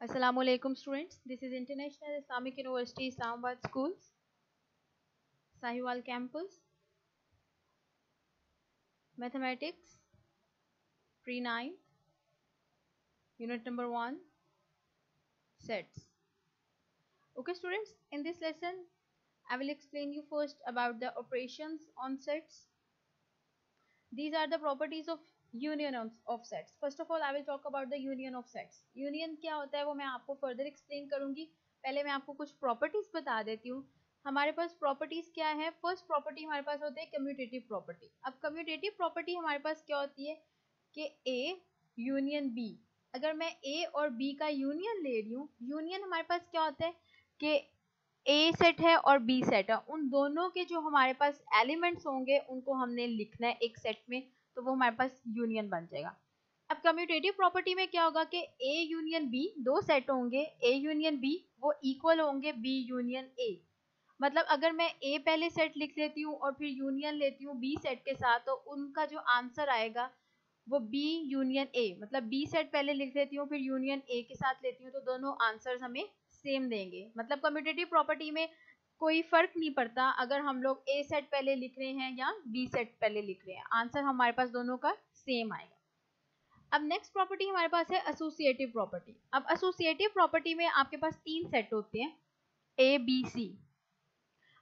Assalamualaikum students. This is International Islamic University Islamabad Schools, Sahiwal Campus, Mathematics, Pre-9, Unit number 1, Sets. Okay students, in this lesson, I will explain you first about the operations on sets. These are the properties of union of sets. First of all, I will talk about the union of sets. Union क्या होता है वो मैं आपको further explain करूंगी. पहले मैं आपको कुछ properties बता देती हूँ. हमारे पास प्रॉपर्टीज क्या है. फर्स्ट प्रॉपर्टी हमारे पास होती है कम्यूटेटिव प्रॉपर्टी. अब कम्यूटेटिव प्रॉपर्टी हमारे पास क्या होती है कि ए यूनियन बी. अगर मैं ए और बी का यूनियन ले रही हूँ, यूनियन हमारे पास क्या होता है कि ए सेट है और बी सेट है, उन दोनों के जो हमारे पास एलिमेंट्स होंगे उनको हमने लिखना है एक सेट में, तो वो हमारे पास यूनियन बन जाएगा. अब कम्यूटेटिव प्रॉपर्टी में क्या होगा कि ए यूनियन बी, दो सेट होंगे ए यूनियन बी, वो इक्वल होंगे बी यूनियन ए. मतलब अगर मैं ए पहले सेट लिख लेती हूँ और फिर यूनियन लेती हूँ बी सेट के साथ, तो उनका जो आंसर आएगा वो बी यूनियन ए. मतलब बी सेट पहले लिख लेती हूँ फिर यूनियन ए के साथ लेती हूँ, तो दोनों आंसर्स हमें सेम देंगे. मतलब कम्यूटेटिव प्रॉपर्टी में कोई फर्क नहीं पड़ता अगर हम लोग ए सेट पहले लिख रहे हैं या बी सेट पहले लिख रहे हैं, आंसर हमारे पास दोनों का सेम आएगा. अब नेक्स्ट प्रॉपर्टी हमारे पास है एसोसिएटिव प्रॉपर्टी. अब एसोसिएटिव प्रॉपर्टी में आपके पास तीन सेट होते हैं ए बी सी.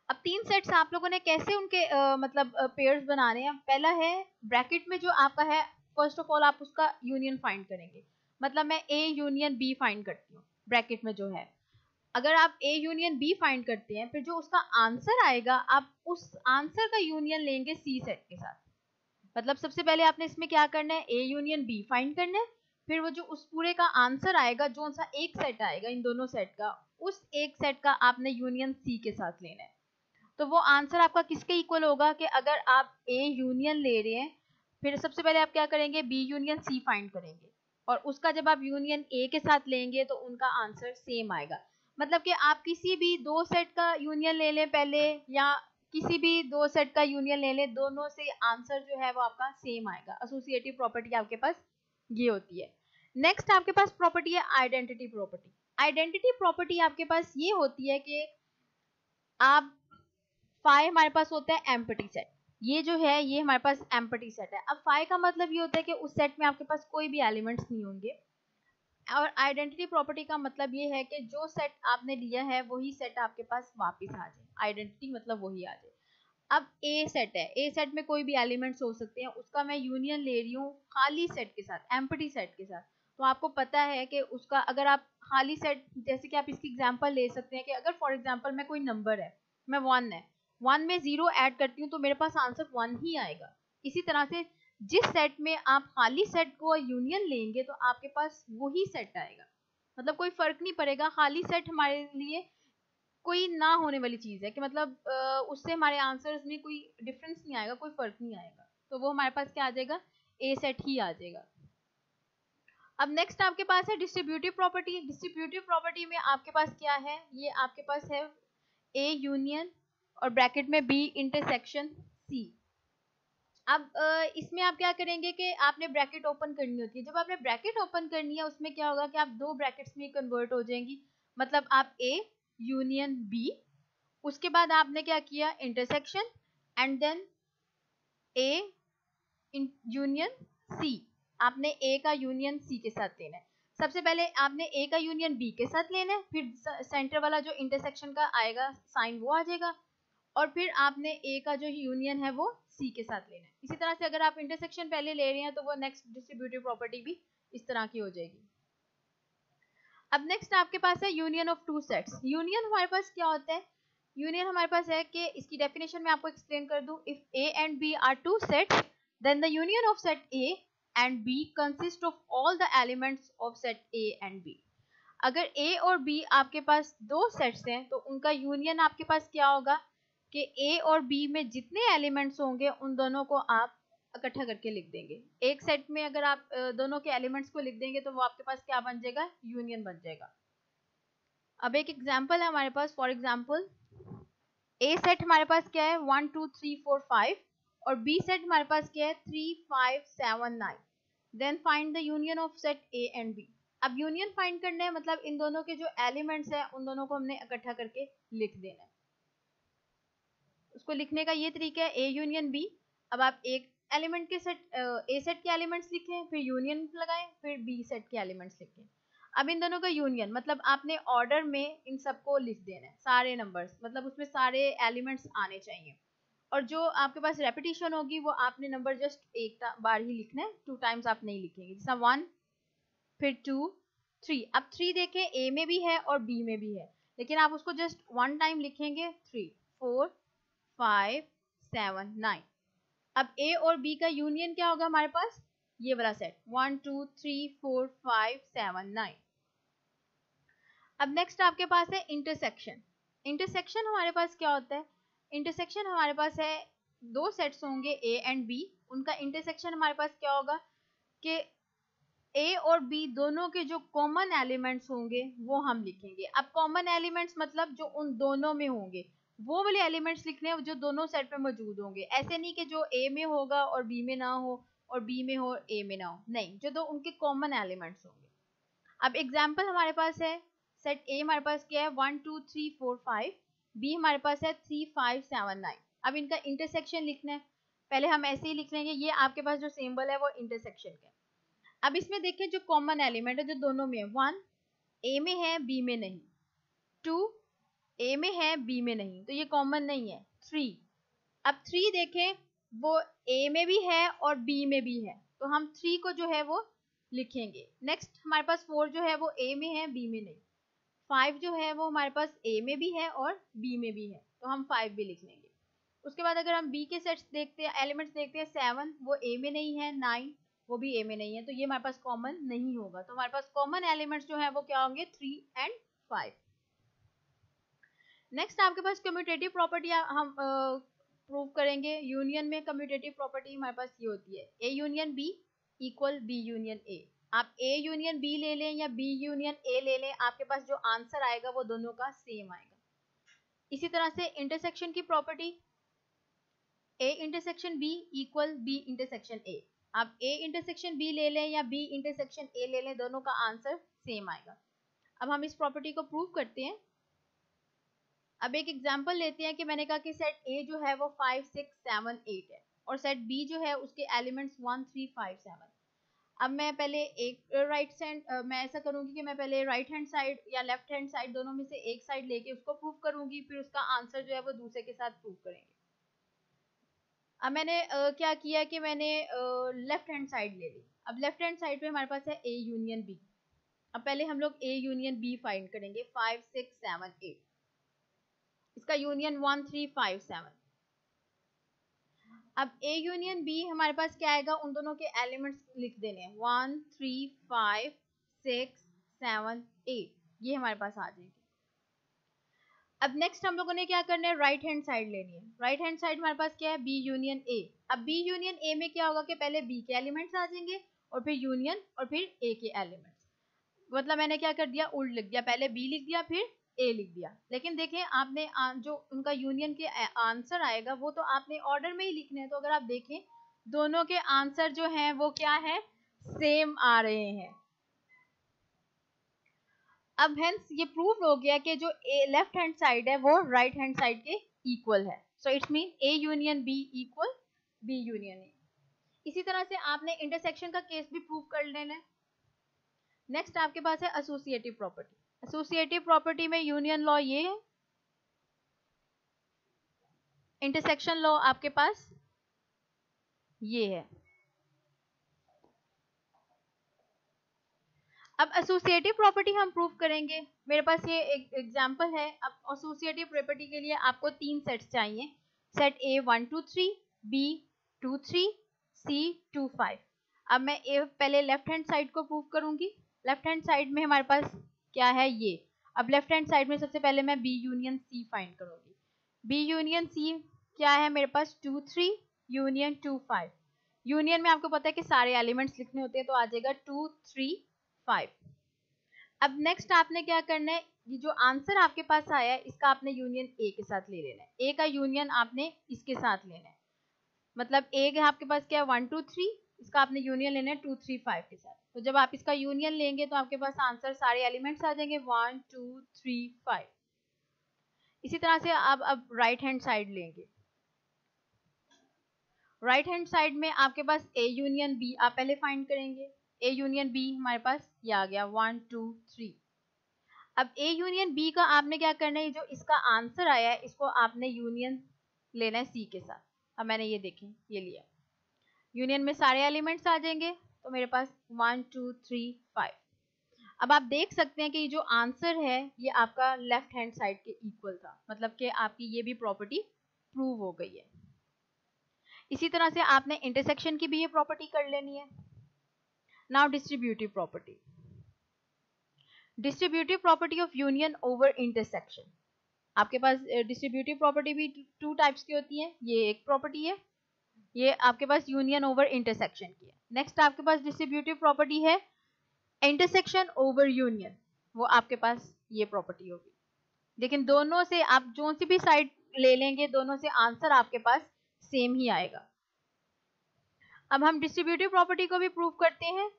अब तीन सेट्स आप लोगों ने कैसे उनके मतलब पेयर्स बनाने हैं. पहला है ब्रैकेट में जो आपका है, फर्स्ट ऑफ ऑल आप उसका यूनियन फाइंड करेंगे. मतलब मैं ए यूनियन बी फाइंड करती हूँ ब्रैकेट में जो है. अगर आप ए यूनियन बी फाइंड करते हैं, फिर जो उसका आंसर आएगा आप उस आंसर का यूनियन लेंगे सी सेट के साथ. मतलब सबसे पहले आपने इसमें क्या करना है, ए यूनियन बी फाइंड करना है, फिर वो जो उस पूरे का आंसर आएगा, जो सा एक सेट आएगा इन दोनों सेट का, उस एक सेट का आपने यूनियन सी के साथ लेना है. तो वो आंसर आपका किसके इक्वल होगा कि अगर आप ए यूनियन ले रहे हैं, फिर सबसे पहले आप क्या करेंगे, बी यूनियन सी फाइंड करेंगे, और उसका जब आप यूनियन ए के साथ लेंगे तो उनका आंसर सेम आएगा. मतलब कि आप किसी भी दो सेट का यूनियन ले लें पहले, या किसी भी दो सेट का यूनियन ले लें, दोनों से आंसर जो है वो आपका सेम आएगा. एसोसिएटिव प्रॉपर्टी आपके पास ये होती है. नेक्स्ट आपके पास प्रॉपर्टी है आइडेंटिटी प्रॉपर्टी. आइडेंटिटी प्रॉपर्टी आपके पास ये होती है कि आप फाई हमारे पास होता है एम्प्टी सेट. ये जो है ये हमारे पास एम्प्टी सेट है. अब फाई का मतलब ये होता है कि उस सेट में आपके पास कोई भी एलिमेंट्स नहीं होंगे. और आइडेंटिटी प्रॉपर्टी का मतलब ये है कि जो सेट आपने लिया है वही सेट आपके पास वापस आ जाए. आइडेंटिटी मतलब वही आ जाए. अब ए सेट है, ए सेट में कोई भी एलिमेंट्स हो सकते हैं, उसका मैं यूनियन ले रही हूँ खाली सेट के साथ, एम्प्टी सेट के साथ. तो आपको पता है कि उसका अगर आप खाली सेट, जैसे कि आप इसकी एग्जांपल ले सकते हैं कि अगर फॉर एग्जांपल मैं कोई नंबर है, मैं 1 है, 1 में 0 ऐड करती हूँ तो मेरे पास आंसर 1 ही आएगा. इसी तरह से जिस सेट में आप खाली सेट को यूनियन लेंगे तो आपके पास वही सेट आएगा. मतलब कोई फर्क नहीं पड़ेगा. खाली सेट हमारे लिए कोई ना होने वाली चीज है कि मतलब उससे हमारे आंसर्स में कोई डिफरेंस नहीं आएगा, कोई फर्क नहीं आएगा. तो वो हमारे पास क्या आ जाएगा, ए सेट ही आ जाएगा. अब नेक्स्ट आपके पास है डिस्ट्रीब्यूटिव प्रॉपर्टी. डिस्ट्रीब्यूटिव प्रॉपर्टी में आपके पास क्या है, ये आपके पास है ए यूनियन और ब्रैकेट में बी इंटरसेक्शन सी. अब इसमें आप क्या करेंगे कि आपने ब्रैकेट ओपन करनी होती है. जब आपने ब्रैकेट ओपन करनी है उसमें क्या होगा कि आप दो ब्रैकेट्स में कन्वर्ट हो जाएंगी. मतलब आप ए यूनियन बी, उसके बाद आपने क्या किया, intersection, and then A union C. आपने ए का यूनियन सी के साथ लेना है. सबसे पहले आपने ए का यूनियन बी के साथ लेना है, फिर सेंटर वाला जो इंटरसेक्शन का आएगा साइन वो आ जाएगा, और फिर आपने ए का जो यूनियन है वो सी के साथ लेना है. इसी तरह से अगर आप इंटरसेक्शन पहले ले रहे हैं तो वो नेक्स्ट डिस्ट्रीब्यूटिव प्रॉपर्टी भी इस तरह की हो जाएगी. अब नेक्स्ट आपके पास है union of two sets. Union हमारे पास क्या होता है, यूनियन हमारे पास है कि इसकी डेफिनेशन में आपको एक्सप्लेन कर दूं. If A and B are two sets, then the union of set A and B consist of all the elements of set A and B. अगर ए और बी आपके पास दो सेट्स हैं तो उनका यूनियन आपके पास क्या होगा कि ए और बी में जितने एलिमेंट्स होंगे उन दोनों को आप इकट्ठा करके लिख देंगे. एक सेट में अगर आप दोनों के एलिमेंट्स को लिख देंगे तो वो आपके पास क्या बन जाएगा, यूनियन बन जाएगा. अब एक एग्जांपल है हमारे पास. फॉर एग्जांपल ए सेट हमारे पास क्या है, 1 2 3 4 5, और बी सेट हमारे पास क्या है, 3 5 7 9. Then find the union of set A and B. अब यूनियन फाइंड करना है, मतलब इन दोनों के जो एलिमेंट्स हैं उन दोनों को हमने इकट्ठा करके लिख देना है। उसको लिखने का ये तरीका है ए यूनियन बी। अब आप एक एलिमेंट के सेट, ए सेट के एलिमेंट्स लिखें, फिर यूनियन लगाएं, फिर बी सेट के एलिमेंट्स लिखें। अब इन दोनों का यूनियन मतलब आपने ऑर्डर में इन सबको लिख देना है, सारे नंबर्स, मतलब उसमें सारे एलिमेंट्स आने चाहिए। और जो आपके पास रेपिटेशन होगी वो आपने नंबर जस्ट एक बार ही लिखना है, 2 टाइम्स आप नहीं लिखेंगे। जैसा 1, फिर 2, 3। अब 3 देखें ए में भी है और बी में भी है, लेकिन आप उसको जस्ट 1 टाइम लिखेंगे। 3, 4, 5, 7, 9। अब ए और बी का यूनियन क्या होगा हमारे पास, ये वाला सेट 1, 2, 3, 4, 5, 7, 9। अब नेक्स्ट आपके पास है इंटरसेक्शन। इंटरसेक्शन हमारे पास क्या होता है, इंटरसेक्शन हमारे पास है दो सेट्स होंगे ए एंड बी, उनका इंटरसेक्शन हमारे पास क्या होगा कि ए और बी दोनों के जो कॉमन एलिमेंट्स होंगे वो हम लिखेंगे। अब कॉमन एलिमेंट्स मतलब जो उन दोनों में होंगे वो वाले एलिमेंट्स लिखने हैं जो दोनों सेट में मौजूद होंगे। ऐसे नहीं कि जो ए में होगा और बी में ना हो और बी में हो ए में ना हो, नहीं, जो दो उनके कॉमन एलिमेंट्स होंगे। अब एग्जाम्पल हमारे पास है, सेट ए हमारे पास क्या है 1, 2, 3, 4, 5, बी हमारे पास है 3, 5, 7, 9। अब इनका इंटरसेक्शन लिखना है, पहले हम ऐसे ही लिख लेंगे, ये आपके पास जो सिंबल है वो इंटरसेक्शन का। अब इसमें देखिए जो कॉमन एलिमेंट है जो दोनों में है, 1 ए में है बी में नहीं, 2 ए में है बी में नहीं, तो ये कॉमन नहीं है। 3, अब 3 देखें वो ए में भी है और बी में भी है, तो हम 3 को जो है वो लिखेंगे। नेक्स्ट हमारे पास 4 जो है वो ए में है बी में नहीं, 5 जो है वो हमारे पास ए में भी है और बी में भी है, तो हम 5 भी लिख लेंगे। उसके बाद अगर हम बी के सेट्स देखते हैं, एलिमेंट्स देखते हैं, 7 वो ए में नहीं है, 9 वो भी ए में नहीं है, तो ये हमारे पास कॉमन नहीं होगा। तो हमारे पास कॉमन एलिमेंट्स जो है वो क्या होंगे, 3 एंड 5। नेक्स्ट आपके पास कम्यूटेटिव प्रॉपर्टी हम प्रूव करेंगे। यूनियन में कम्यूटेटिव प्रॉपर्टी हमारे पास ये होती है, A union B equal B union A. आप ए यूनियन बी ले लें या बी यूनियन ए ले लें, आपके पास जो आंसर आएगा वो दोनों का सेम आएगा। इसी तरह से इंटरसेक्शन की property, A intersection B equal B intersection A. आप ए इंटरसेक्शन बी ले लें या बी इंटरसेक्शन ए ले लें, दोनों का आंसर सेम आएगा। अब हम इस प्रॉपर्टी को प्रूव करते हैं। अब एक एग्जांपल लेते हैं कि मैंने कहा कि सेट ए जो है वो 5, 6, 7, 8 है और सेट बी जो है उसके एलिमेंट्स 1, 3, 5, 7। अब मैं पहले एक राइट हैंड, मैं ऐसा करूंगी कि मैं पहले राइट हैंड साइड या लेफ्ट हैंड साइड दोनों में से एक साइड लेके उसको प्रूव करूंगी, फिर उसका आंसर जो है वो दूसरे के साथ प्रूव करेंगे। अब मैंने क्या किया कि मैंने लेफ्ट हैंड साइड ले ली। अब लेफ्ट हैंड साइड पे हमारे पास है ए यूनियन बी। अब पहले हम लोग ए यूनियन बी फाइंड करेंगे, 5, 6, 7, 8। इसका यूनियन 1, 3, 5, 7। अब ए यूनियन बी हमारे पास क्या आएगा, उन दोनों के एलिमेंट्स लिख देने हैं, 1, 3, 5, 6, 7, 8, ये हमारे पास आ जाएंगे। अब नेक्स्ट हम लोगों ने क्या करना है, राइट हैंड साइड लेनी है। राइट हैंड साइड हमारे पास क्या है, बी यूनियन ए। अब बी यूनियन ए में क्या होगा कि पहले बी के एलिमेंट्स आ जाएंगे और फिर यूनियन और फिर ए के एलिमेंट्स। मतलब मैंने क्या कर दिया, उल्ट लिख दिया, पहले बी लिख दिया फिर ए लिख दिया। लेकिन देखें आपने जो उनका यूनियन के आंसर आएगा वो तो आपने ऑर्डर में ही लिखने हैं। तो अगर आप देखें दोनों के आंसर जो हैं वो क्या है, सेम आ रहे हैं। अब हेंस ये प्रूव हो गया कि जो लेफ्ट हैंड साइड है वो राइट हैंड साइड के इक्वल है। So it's mean A union B equal B union A. इसी तरह से आपने इंटरसेक्शन का केस भी प्रूव कर लेना है। नेक्स्ट आपके पास है एसोसिएटिव प्रॉपर्टी। एसोसिएटिव प्रॉपर्टी में यूनियन लॉ ये है, इंटरसेक्शन लॉ आपके पास ये है। अब एसोसिएटिव प्रॉपर्टी हम प्रूव करेंगे। मेरे पास ये एक एग्जांपल है। अब एसोसिएटिव प्रॉपर्टी के लिए आपको 3 सेट्स चाहिए, सेट ए 1, 2, 3, बी 2, 3, सी 2, 5। अब मैं ए पहले लेफ्ट हैंड साइड को प्रूव करूंगी। लेफ्ट हैंड साइड में हमारे पास क्या है ये। अब लेफ्ट हैंड साइड में सबसे पहले मैं बी यूनियन सी फाइंड करूंगी। बी यूनियन सी क्या है मेरे पास, 2, 3 यूनियन 2, 5। यूनियन में आपको पता है कि सारे एलिमेंट्स लिखने होते हैं, तो आ जाएगा 2, 3, 5। अब नेक्स्ट आपने क्या करना है, ये जो आंसर आपके पास आया है इसका आपने यूनियन ए के साथ ले लेना है। ए का यूनियन आपने इसके साथ लेना है। मतलब ए आपके पास क्या है, 1, 2, 3 इसका आपने यूनियन लेना है 2 3 5 के साथ। तो जब आप इसका यूनियन लेंगे तो आपके पास आंसर सारे एलिमेंट्स आ जाएंगे 1 2 3 5। इसी तरह से आप अब राइट हैंड साइड लेंगे। राइट हैंड साइड में आपके पास ए यूनियन बी आप पहले फाइंड करेंगे। ए यूनियन बी हमारे पास ये आ गया 1 2 3। अब ए यूनियन बी का आपने क्या करना है, जो इसका आंसर आया है इसको आपने यूनियन लेना है सी के साथ। अब मैंने ये देखें ये लिया, यूनियन में सारे एलिमेंट्स आ जाएंगे तो मेरे पास 1 2 3 5। अब आप देख सकते हैं कि जो आंसर है ये आपका लेफ्ट हैंड साइड के इक्वल था, मतलब कि आपकी ये भी प्रॉपर्टी प्रूव हो गई है। इसी तरह से आपने इंटरसेक्शन की भी ये प्रॉपर्टी कर लेनी है। Now distributive property. Distributive property of union over intersection. आपके पास डिस्ट्रीब्यूटिव प्रॉपर्टी भी 2 टाइप्स की होती है। ये एक प्रॉपर्टी है, ये आपके पास यूनियन ओवर इंटरसेक्शन की है। नेक्स्ट आपके पास डिस्ट्रीब्यूटिव प्रॉपर्टी है इंटरसेक्शन ओवर यूनियन, वो आपके पास ये प्रॉपर्टी होगी। लेकिन दोनों से आप जो सी भी साइड ले लेंगे दोनों से आंसर आपके पास सेम ही आएगा। अब हम डिस्ट्रीब्यूटिव प्रॉपर्टी को भी प्रूव करते हैं।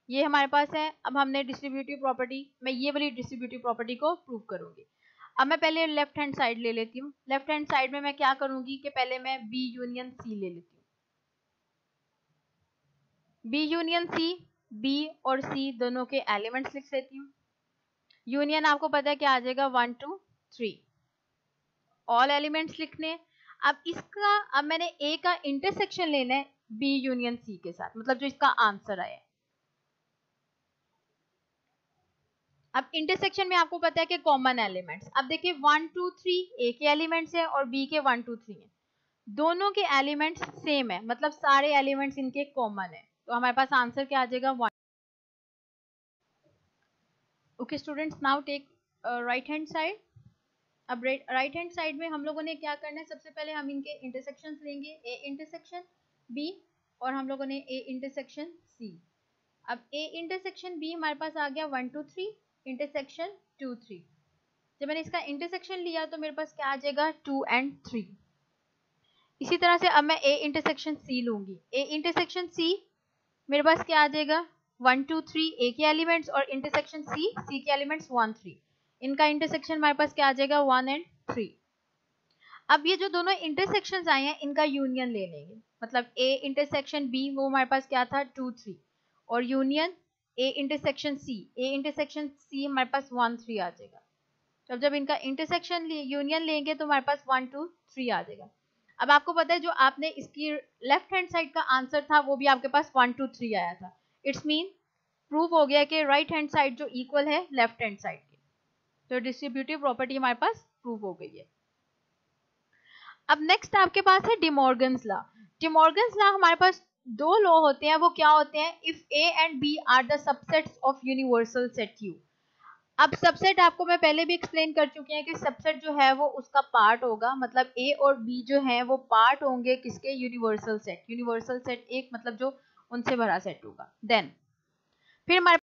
ये हमारे पास है। अब हमने डिस्ट्रीब्यूटिव प्रॉपर्टी, मैं ये वाली डिस्ट्रीब्यूटिव प्रॉपर्टी को प्रूव करूंगी। अब मैं पहले लेफ्ट हैंड साइड ले लेती हूँ। लेफ्ट हैंड साइड में मैं क्या करूंगी कि पहले मैं बी यूनियन सी ले लेती हूँ। बी यूनियन सी, बी और सी दोनों के एलिमेंट्स लिख लेती हूँ। यूनियन आपको पता है क्या आ जाएगा 1 2 3, ऑल एलिमेंट्स लिखने। अब मैंने ए का इंटरसेक्शन लेना है बी यूनियन सी के साथ, मतलब जो इसका आंसर आया है। अब इंटरसेक्शन में आपको पता है कि कॉमन एलिमेंट्स, अब देखिए 1 2 3 ए के एलिमेंट्स है और बी के 1 2 3 है, दोनों के एलिमेंट्स सेम है, मतलब सारे एलिमेंट्स इनके कॉमन है। तो हमारे पास आंसर क्या आ जाएगा 1। Okay students, now take right hand side. अब राइट हैंड साइड में हम लोगों ने क्या करना है, सबसे पहले हम इनके इंटरसेक्शंस लेंगे, ए इंटरसेक्शन बी और हम लोगों ने ए इंटरसेक्शन सी। अब ए इंटरसेक्शन बी हमारे पास आ गया 1 2 3 इंटरसेक्शन 2 3। जब मैंने इसका इंटरसेक्शन लिया तो मेरे पास क्या आ जाएगा 2 and 3। इसी तरह से अब मैं ए इंटरसेक्शन सी लूंगी। ए इंटरसेक्शन सी मेरे पास क्या आ जाएगा 1 2 3 ए के एलिमेंट्स और इंटरसेक्शन सी सी के एलिमेंट्स 1 3। इनका इंटरसेक्शन हमारे पास क्या आ जाएगा 1 and 3। अब ये जो दोनों इंटरसेक्शंस आए हैं इनका यूनियन ले लेंगे, मतलब ए इंटरसेक्शन बी वो हमारे पास क्या था 2 3 और यूनियन ए इंटरसेक्शन सी हमारे पास 1 3 आ जाएगा। तो जब इनका इंटरसेक्शन यूनियन लेंगे तो हमारे पास 1 2 3 आ जाएगा। अब आपको पता है जो आपने इसकी लेफ्ट हैंड साइड का आंसर था वो भी आपके पास 1 2 3 आया था। इट्स मीन प्रूव हो गया कि राइट हैंड साइड जो इक्वल है लेफ्ट हैंड साइड के। तो डिस्ट्रीब्यूटिव प्रॉपर्टी हमारे पास प्रूव हो गई है। अब नेक्स्ट आपके पास है डिमॉर्गन्स लॉ। डिमॉर्गन्स लॉ हमारे पास दो लॉ होते हैं, वो क्या होते हैं, if A and B are the subsets of universal set U. अब सबसेट आपको मैं पहले भी एक्सप्लेन कर चुकी हैं कि सबसेट जो है वो उसका पार्ट होगा, मतलब ए और बी जो है वो पार्ट होंगे किसके, यूनिवर्सल सेट। यूनिवर्सल सेट एक मतलब जो उनसे भरा सेट होगा। देन फिर हमारे